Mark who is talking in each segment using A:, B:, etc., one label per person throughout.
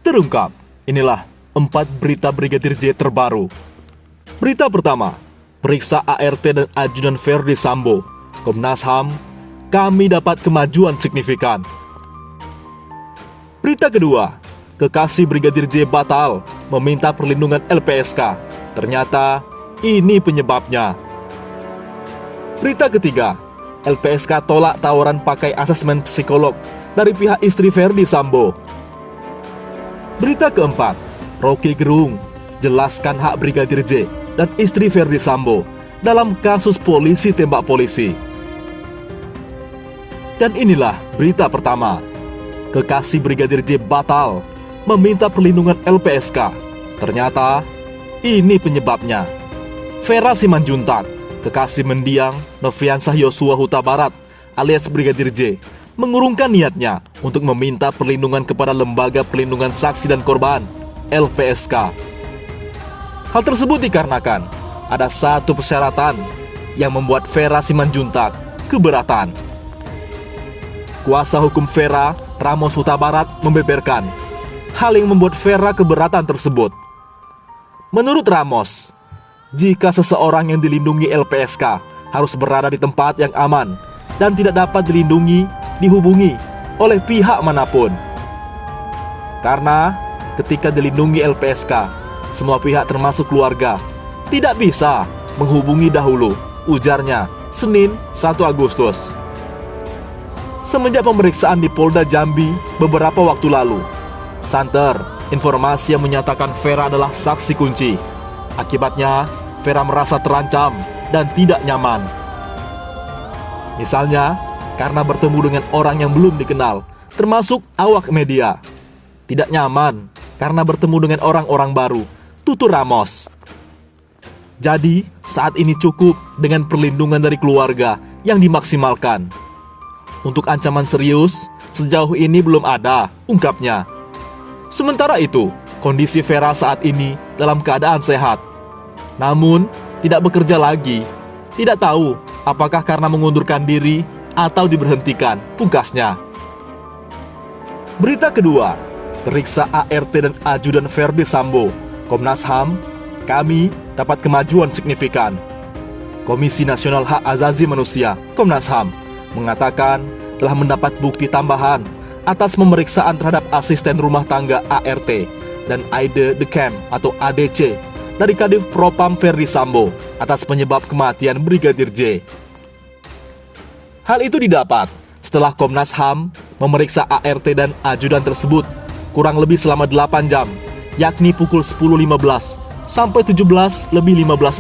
A: Terungkap, inilah 4 berita Brigadir J terbaru. Berita pertama, periksa ART dan ajudan Verdi Sambo. Komnas HAM, kami dapat kemajuan signifikan. Berita kedua, kekasih Brigadir J batal meminta perlindungan LPSK. Ternyata ini penyebabnya. Berita ketiga, LPSK tolak tawaran pakai asesmen psikolog dari pihak istri Verdi Sambo. Berita keempat, Rocky Gerung jelaskan hak Brigadir J dan istri Verdi Sambo dalam kasus polisi tembak polisi. Dan inilah berita pertama, kekasih Brigadir J batal meminta perlindungan LPSK. Ternyata ini penyebabnya. Vera Simanjuntak, kekasih mendiang Nofriansah Yosua Huta Barat alias Brigadir J, mengurungkan niatnya untuk meminta perlindungan kepada Lembaga Perlindungan Saksi dan Korban (LPSK). Hal tersebut dikarenakan ada satu persyaratan yang membuat Vera Simanjuntak keberatan. Kuasa hukum Vera, Ramos Huta Barat, membeberkan hal yang membuat Vera keberatan tersebut. Menurut Ramos, jika seseorang yang dilindungi LPSK harus berada di tempat yang aman dan tidak dapat dihubungi oleh pihak manapun. Karena ketika dilindungi LPSK, semua pihak termasuk keluarga tidak bisa menghubungi dahulu, ujarnya Senin 1 Agustus. Semenjak pemeriksaan di Polda Jambi beberapa waktu lalu, santer informasi yang menyatakan Vera adalah saksi kunci. Akibatnya, Vera merasa terancam dan tidak nyaman. Misalnya, karena bertemu dengan orang yang belum dikenal, termasuk awak media. Tidak nyaman karena bertemu dengan orang-orang baru, tutur Ramos. Jadi, saat ini cukup dengan perlindungan dari keluarga yang dimaksimalkan. Untuk ancaman serius, sejauh ini belum ada, ungkapnya. Sementara itu, kondisi Vera saat ini dalam keadaan sehat. Namun, tidak bekerja lagi. Tidak tahu apakah karena mengundurkan diri atau diberhentikan, pungkasnya. Berita kedua, periksa ART dan ajudan Verdi Sambo. Komnas HAM, kami dapat kemajuan signifikan. Komisi Nasional Hak Asasi Manusia, Komnas HAM, mengatakan telah mendapat bukti tambahan atas pemeriksaan terhadap asisten rumah tangga ART dan Aide de Camp atau ADC dari Kadif Propam Verdi Sambo atas penyebab kematian Brigadir J. Hal itu didapat setelah Komnas HAM memeriksa ART dan ajudan tersebut kurang lebih selama 8 jam, yakni pukul 10.15 sampai 17.15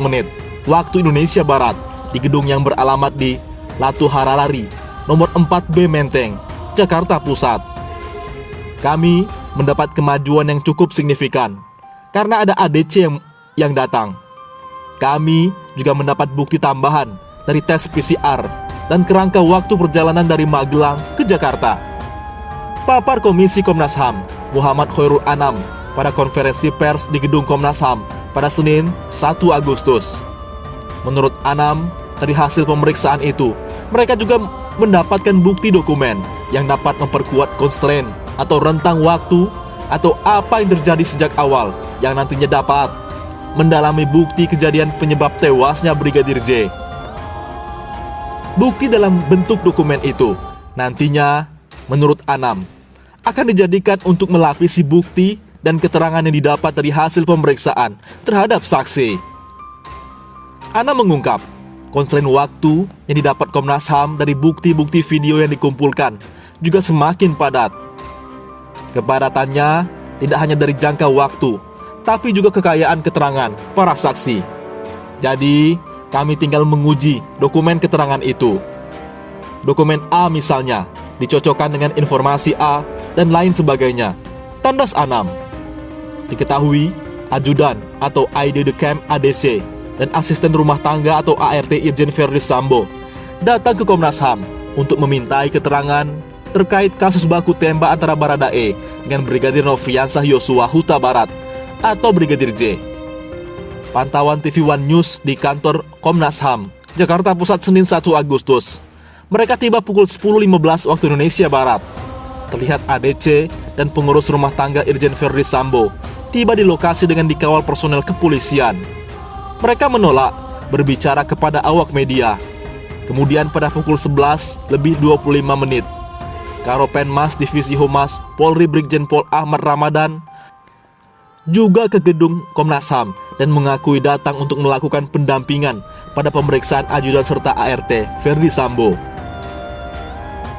A: menit waktu Indonesia Barat di gedung yang beralamat di Latu Haralari, nomor 4B Menteng, Jakarta Pusat. Kami mendapat kemajuan yang cukup signifikan karena ada ADC yang datang. Kami juga mendapat bukti tambahan dari tes PCR dan kerangka waktu perjalanan dari Magelang ke Jakarta. Papar Komisi Komnas HAM, Muhammad Khairul Anam, pada konferensi pers di gedung Komnas HAM pada Senin 1 Agustus. Menurut Anam, dari hasil pemeriksaan itu, mereka juga mendapatkan bukti dokumen yang dapat memperkuat konstrain atau rentang waktu atau apa yang terjadi sejak awal yang nantinya dapat mendalami bukti kejadian penyebab tewasnya Brigadir J. Bukti dalam bentuk dokumen itu nantinya, menurut Anam, akan dijadikan untuk melapisi bukti dan keterangan yang didapat dari hasil pemeriksaan terhadap saksi. Anam mengungkap, konstrain waktu yang didapat Komnas HAM dari bukti-bukti video yang dikumpulkan juga semakin padat. Kepadatannya tidak hanya dari jangka waktu, tapi juga kekayaan keterangan para saksi. Jadi, kami tinggal menguji dokumen keterangan itu. Dokumen A misalnya, dicocokkan dengan informasi A dan lain sebagainya, tandas Anam. Diketahui, ajudan atau Aide de Camp ADC dan asisten rumah tangga atau ART Irjen Verdi Sambo datang ke Komnas HAM untuk memintai keterangan terkait kasus baku tembak antara Baradae dengan Brigadir Nofriansah Yosua Huta Barat atau Brigadir J. Pantauan TV One News di kantor Komnas HAM, Jakarta Pusat Senin 1 Agustus. Mereka tiba pukul 10.15 waktu Indonesia Barat. Terlihat ADC dan pengurus rumah tangga Irjen Verdi Sambo tiba di lokasi dengan dikawal personel kepolisian. Mereka menolak berbicara kepada awak media. Kemudian pada pukul 11:25, Karopenmas Divisi Humas Polri Brigjen Pol Ahmad Ramadan juga ke gedung Komnas HAM dan mengakui datang untuk melakukan pendampingan pada pemeriksaan ajudan serta ART Verdi Sambo.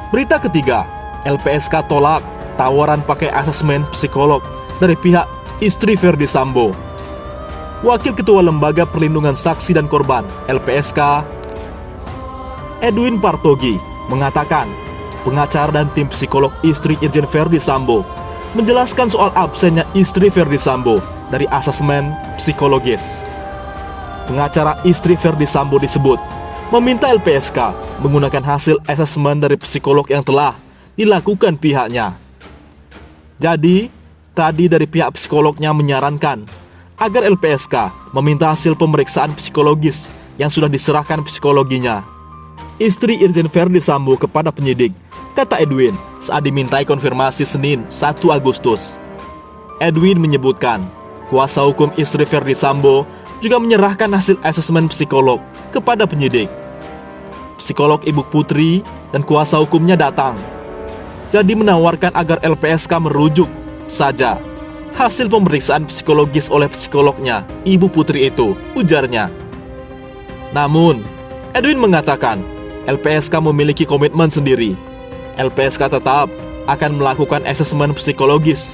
A: Berita ketiga, LPSK tolak tawaran pakai asesmen psikolog dari pihak istri Verdi Sambo. Wakil Ketua Lembaga Perlindungan Saksi dan Korban (LPSK) Edwin Partogi mengatakan pengacara dan tim psikolog istri Irjen Verdi Sambo menjelaskan soal absennya istri Verdi Sambo dari asesmen psikologis. Pengacara istri Verdi Sambo disebut meminta LPSK menggunakan hasil asesmen dari psikolog yang telah dilakukan pihaknya. Jadi, tadi dari pihak psikolognya menyarankan agar LPSK meminta hasil pemeriksaan psikologis yang sudah diserahkan psikologinya istri Irjen Verdi Sambo kepada penyidik, kata Edwin saat dimintai konfirmasi Senin 1 Agustus. Edwin menyebutkan kuasa hukum istri Verdi Sambo juga menyerahkan hasil asesmen psikolog kepada penyidik. Psikolog Ibu Putri dan kuasa hukumnya datang, jadi menawarkan agar LPSK merujuk saja hasil pemeriksaan psikologis oleh psikolognya Ibu Putri itu, ujarnya. Namun, Edwin mengatakan LPSK memiliki komitmen sendiri. LPSK tetap akan melakukan asesmen psikologis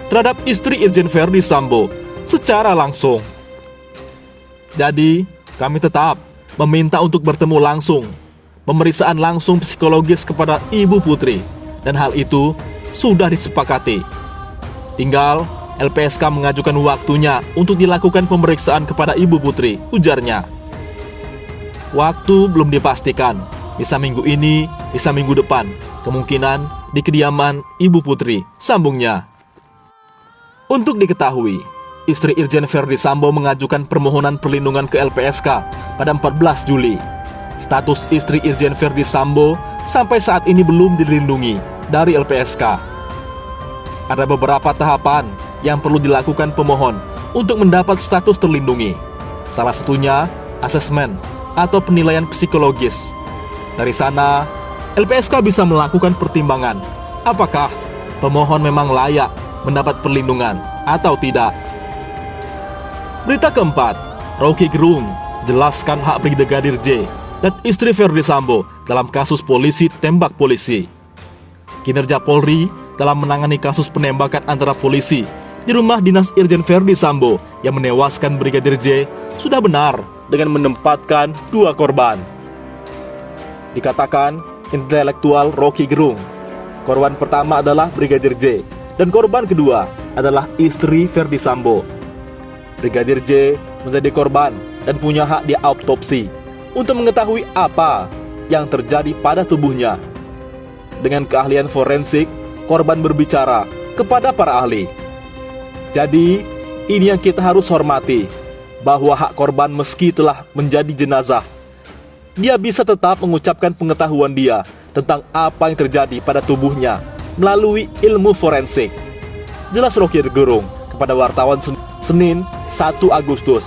A: terhadap istri Irjen Verdi Sambo secara langsung. Jadi, kami tetap meminta untuk bertemu langsung, pemeriksaan langsung psikologis kepada Ibu Putri, dan hal itu sudah disepakati. Tinggal LPSK mengajukan waktunya untuk dilakukan pemeriksaan kepada Ibu Putri, ujarnya. Waktu belum dipastikan, bisa minggu ini, bisa minggu depan, kemungkinan di kediaman Ibu Putri, sambungnya. Untuk diketahui, istri Irjen Verdi Sambo mengajukan permohonan perlindungan ke LPSK pada 14 Juli. Status istri Irjen Verdi Sambo sampai saat ini belum dilindungi dari LPSK. Ada beberapa tahapan yang perlu dilakukan pemohon untuk mendapat status terlindungi. Salah satunya asesmen atau penilaian psikologis. Dari sana, LPSK bisa melakukan pertimbangan apakah pemohon memang layak mendapat perlindungan atau tidak. Berita keempat, Rocky Gerung jelaskan hak Brigadir J dan istri Verdi Sambo dalam kasus polisi tembak polisi. Kinerja Polri dalam menangani kasus penembakan antara polisi di rumah dinas Irjen Verdi Sambo yang menewaskan Brigadir J sudah benar dengan menempatkan dua korban. Dikatakan intelektual Rocky Gerung, korban pertama adalah Brigadir J dan korban kedua adalah istri Verdi Sambo. Brigadir J menjadi korban dan punya hak diautopsi untuk mengetahui apa yang terjadi pada tubuhnya. Dengan keahlian forensik, korban berbicara kepada para ahli. Jadi, ini yang kita harus hormati, bahwa hak korban meski telah menjadi jenazah, dia bisa tetap mengucapkan pengetahuan dia tentang apa yang terjadi pada tubuhnya melalui ilmu forensik. Jelas Rocky Gerung kepada wartawan Senin 1 Agustus.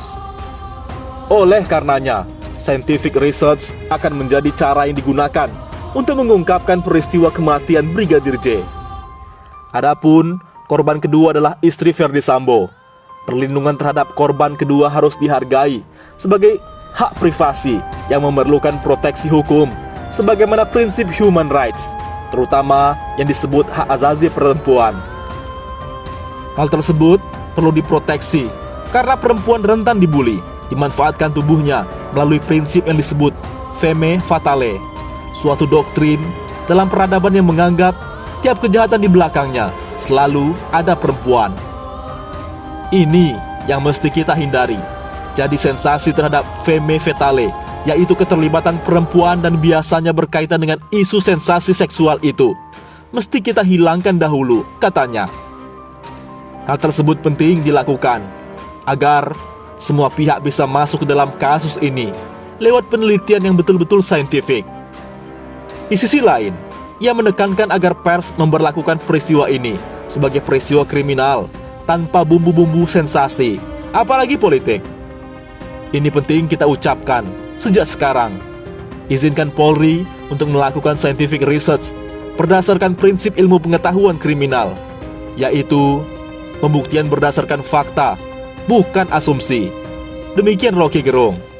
A: Oleh karenanya, scientific research akan menjadi cara yang digunakan untuk mengungkapkan peristiwa kematian Brigadir J. Adapun korban kedua adalah istri Verdi Sambo. Perlindungan terhadap korban kedua harus dihargai sebagai hak privasi yang memerlukan proteksi hukum sebagaimana prinsip human rights, terutama yang disebut hak asasi perempuan. Hal tersebut perlu diproteksi karena perempuan rentan dibuli, dimanfaatkan tubuhnya melalui prinsip yang disebut femme fatale, suatu doktrin dalam peradaban yang menganggap tiap kejahatan di belakangnya selalu ada perempuan. Ini yang mesti kita hindari. Jadi sensasi terhadap femme fatale, yaitu keterlibatan perempuan dan biasanya berkaitan dengan isu sensasi seksual itu, mesti kita hilangkan dahulu, katanya. Hal tersebut penting dilakukan agar semua pihak bisa masuk ke dalam kasus ini lewat penelitian yang betul-betul saintifik. Di sisi lain, ia menekankan agar pers memperlakukan peristiwa ini sebagai peristiwa kriminal tanpa bumbu-bumbu sensasi, apalagi politik. Ini penting kita ucapkan sejak sekarang. Izinkan Polri untuk melakukan scientific research berdasarkan prinsip ilmu pengetahuan kriminal, yaitu pembuktian berdasarkan fakta, bukan asumsi. Demikian Rocky Gerung.